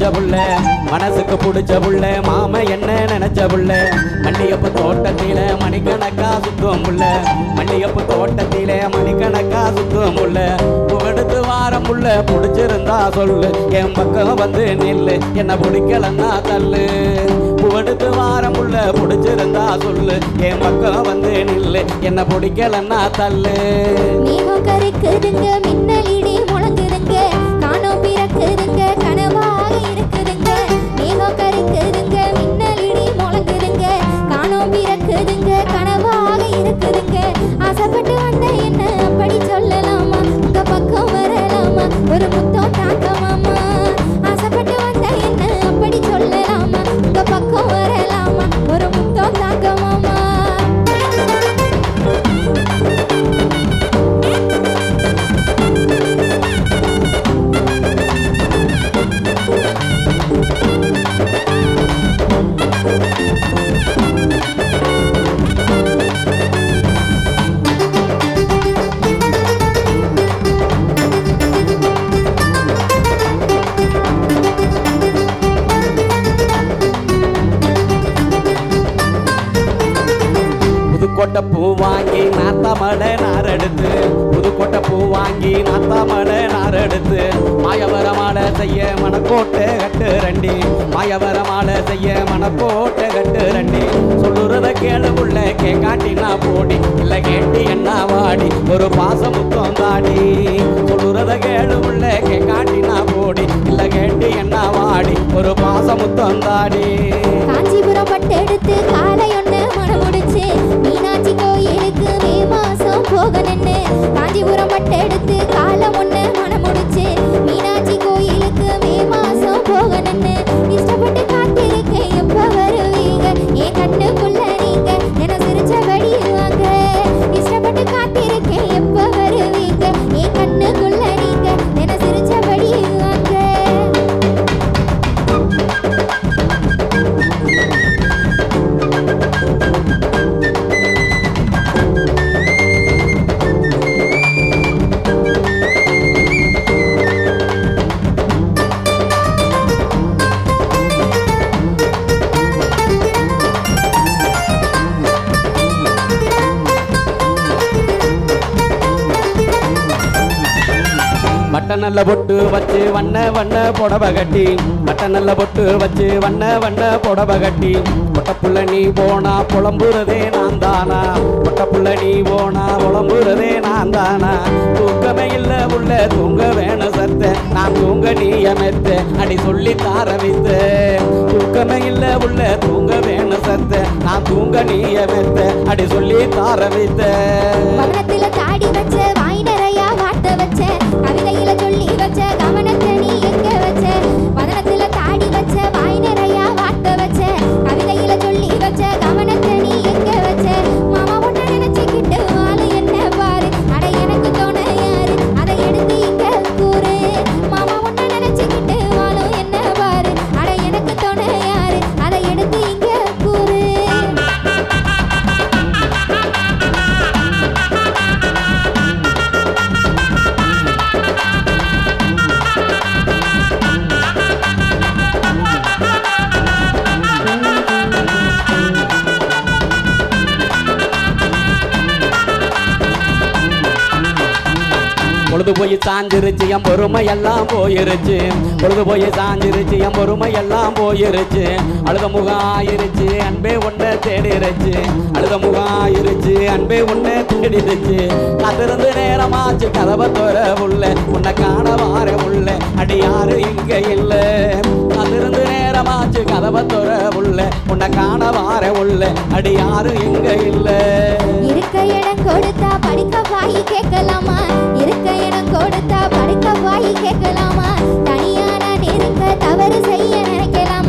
படிச்ச புள்ள மனசுக்கு பிடிச்ச புள்ள மாம என்ன நினைச்ச புள்ள மல்லியப்பு தோட்டத்தில மணிக்கணக்கா சுத்தம் புள்ள மல்லியப்பு தோட்டத்தில மணிக்கணக்கா சுத்தம் புள்ள புகடுத்து வாரம் புள்ள பிடிச்சிருந்தா சொல்லு என் பக்கம் வந்து நில்லு என்ன பிடிக்கலன்னா தள்ளு புகடுத்து வாரம் புள்ள பிடிச்சிருந்தா சொல்லு என் பக்கம் வந்து நில்லு என்ன பிடிக்கலன்னா தள்ளு மேகம் கருக்குதுங்க மின்னலிடி முழங்குதுங்க காணோம் பிறக்குதுங்க கனவாக இருக்குதுங்க மேகம் கருக்குதுங்க மின்னலிடி முழங்குதுங்க காணோம் பிறக்குதுங்க கனவாக இருக்குதுங்க ஆசைப்பட்டு வந்த என்ன அப்படி சொல்லலாமா உங்க பக்கம் வரலாமா ஒரு முத்தம் தாக்கமாமா ஆசைப்பட்டு வந்த என்ன அப்படி சொல்லலாமா உங்க பக்கம் வரலாமா ஒரு முத்தம் தாக்கமாமா புதுக்கோட்டை பூ வாங்கி நாத்தாமலை நார் எடுத்து புதுக்கோட்டை பூ வாங்கி நாத்தாமலை நார் எடுத்து மாயவர மாலை செய்ய மணக்கோட்டை கட்டு ரெண்டி மாயவர மாலை செய்ய மணக்கோட்டை கட்டு ரெண்டி சொல்லுறத கேளு உள்ள கேட்காட்டினா போடி இல்லை கேட்டி என்ன வாடி ஒரு பாசமுத்தம் தாடி சொல்லுறத கேளு உள்ள கேட்காட்டினா போடி இல்லை கேட்டி என்ன வாடி ஒரு பாசமுத்தம் தாடி காஞ்சிபுரம் பட்டு எடுத்து காலை ஒண்ணு மனம் முடிச்சு மீனாட்சி கோயிலுக்கு மே மாசம் போகணுன்னு காஞ்சிபுரம் பட்டு எடுத்து காலம் ஒண்ணு மனம் முடிச்சு மீனாட்சி கோயிலுக்கு மே மாசம் போகணுன்னு இஷ்டப்பட்டு காத்திருக்கேன் எப்ப வருவீங்க என் கண்ணுக்குள்ள நீங்க என சிரிச்சபடி வாங்க இஷ்டப்பட்டு காத்திருக்கேன் எப்ப வருவீங்க என் கண்ணுக்குள்ள நீங்க என சிரிச்சபடி வாங்க மட்ட நல்ல பொட்டு வச்சு வண்ண வண்ண புடவை கட்டி மட்ட நல்ல பொட்டு வச்சு வண்ண வண்ண புடவை கட்டி பொட்டப்புள்ள நீ போனா புலம்புறதே நான் தானா பொட்டப்புள்ள நீ போனா புலம்புறதே நான் தானா தூக்கமே இல்ல உள்ள தூங்க வேணும் சத்த நான் தூங்க நீ அமைத்த அடி சொல்லி தாரவித்த தூக்கமே இல்ல உள்ள தூங்க வேணும் சத்த நான் தூங்க நீ அமைத்த அடி சொல்லி தாரவித்த வண்ணத்துல தாடி வச்ச வாய் நிறையா வாட்ட வச்ச கவிதையில சொல்லி வச்ச கவனத்தை நீ எங்க வச்ச வண்ணத்துல தாடி வச்ச வாய் நிறையா வாட்ட வச்ச கவிதையில சொல்லி வச்ச கவனத்தை நீ எங்க வச்ச மாமா ஒன்ன நினைச்சுக்கிட்டு வாழு என்ன பாரு அட எனக்கு தோண யாரு அதை எடுத்து இங்க கூறு மாமா ஒன்ன நினைச்சுக்கிட்டு வாழு என்ன பாரு அட எனக்கு தோண யாரு அதை எடுத்து இங்க கூறு பொழுது போய் சாஞ்சிருச்சு என் பொறுமை எல்லாம் போயிருச்சு பொழுது போய் சாஞ்சிருச்சு என் பொறுமை எல்லாம் போயிருச்சு அழுத முகம் ஆயிருச்சு அன்பே ஒன்றை தேடிருச்சு அழுத முகம் ஆயிருச்சு அன்பே ஒன்றை தேடிருச்சு காத்திருந்து நேரமாச்சு கதவை தோற உள்ள உன்னை காண வார உள்ள அடி யாரு இங்க இல்ல காத்திருந்து நேரமாச்சு கதவை தோற உள்ள உன்னை காண வார உள்ள அடி யாரு இங்க இல்ல இருக்க இடம் கொடுத்தா படிக்க வாய் கேட்கலாமா இருக்க இடம் கொடுத்தா படிக்க வாய் கேட்கலாமா தனியான இருக்க தவறு செய்ய நினைக்கலாம்